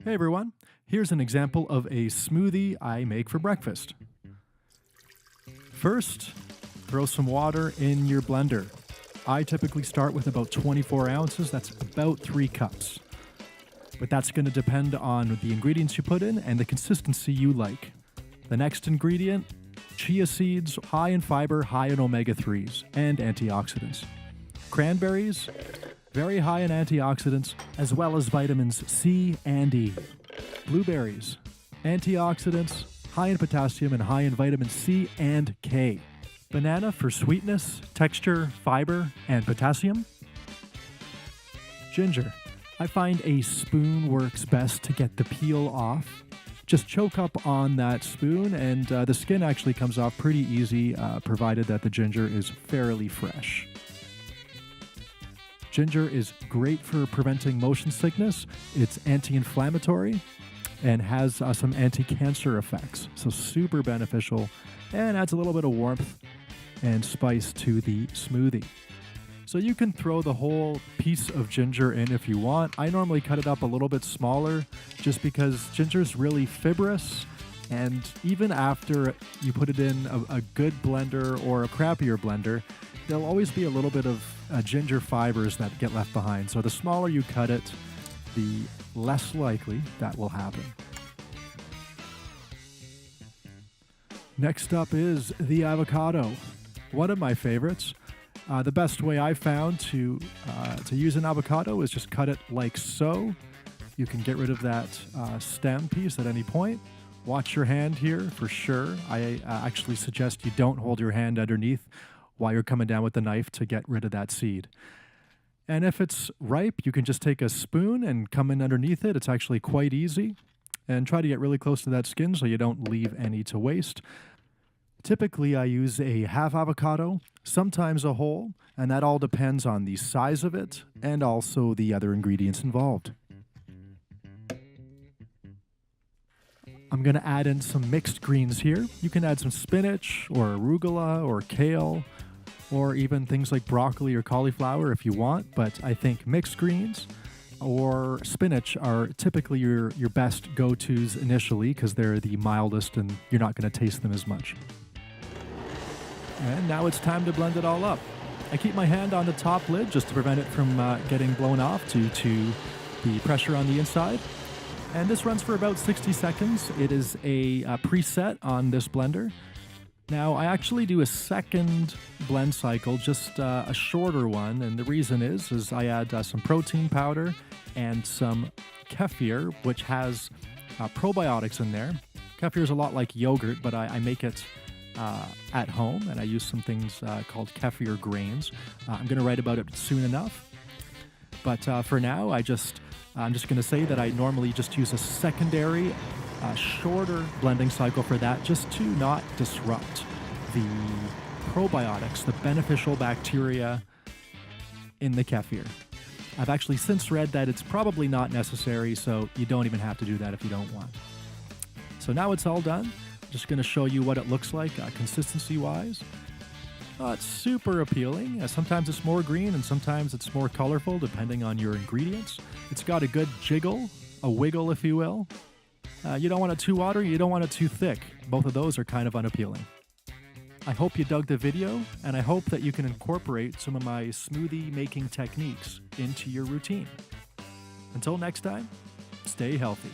Hey everyone, here's an example of a smoothie I make for breakfast. First, throw some water in your blender. I typically start with about 24 ounces, that's about 3 cups. But that's going to depend on the ingredients you put in and the consistency you like. The next ingredient, chia seeds, high in fiber, high in omega-3s and antioxidants. Cranberries, very high in antioxidants, as well as vitamins C and E. Blueberries, antioxidants, high in potassium and high in vitamin C and K. Banana for sweetness, texture, fiber, and potassium. Ginger. I find a spoon works best to get the peel off. Just choke up on that spoon and the skin actually comes off pretty easy, provided that the ginger is fairly fresh. Ginger is great for preventing motion sickness. It's anti-inflammatory and has some anti-cancer effects. So super beneficial and adds a little bit of warmth and spice to the smoothie. So you can throw the whole piece of ginger in if you want. I normally cut it up a little bit smaller just because ginger is really fibrous, and even after you put it in a good blender or a crappier blender, there'll always be a little bit of ginger fibers that get left behind. So the smaller you cut it, the less likely that will happen. Next up is the avocado, one of my favorites. The best way I've found to use an avocado is just cut it like so. You can get rid of that stem piece at any point. Watch your hand here for sure. I actually suggest you don't hold your hand underneath while you're coming down with the knife to get rid of that seed. And if it's ripe, you can just take a spoon and come in underneath it. It's actually quite easy. And try to get really close to that skin so you don't leave any to waste. Typically, I use a half avocado, sometimes a whole, and that all depends on the size of it and also the other ingredients involved. I'm going to add in some mixed greens here. You can add some spinach or arugula or kale or even things like broccoli or cauliflower if you want, but I think mixed greens or spinach are typically your best go-tos initially because they're the mildest and you're not going to taste them as much. And now it's time to blend it all up. I keep my hand on the top lid just to prevent it from getting blown off due to the pressure on the inside. And this runs for about 60 seconds. It is a preset on this blender. Now, I actually do a second blend cycle, just a shorter one. And the reason is I add some protein powder and some kefir, which has probiotics in there. Kefir is a lot like yogurt, but I make it at home, and I use some things called kefir grains. I'm going to write about it soon enough. But for now, I'm just going to say that I normally just use a secondary, shorter blending cycle for that, just to not disrupt the probiotics, the beneficial bacteria in the kefir. I've actually since read that it's probably not necessary, so you don't even have to do that if you don't want. So now it's all done. Just going to show you what it looks like consistency-wise. It's super appealing. Sometimes it's more green and sometimes it's more colorful depending on your ingredients. It's got a good jiggle, a wiggle if you will. You don't want it too watery, you don't want it too thick. Both of those are kind of unappealing. I hope you dug the video, and I hope that you can incorporate some of my smoothie making techniques into your routine. Until next time, stay healthy.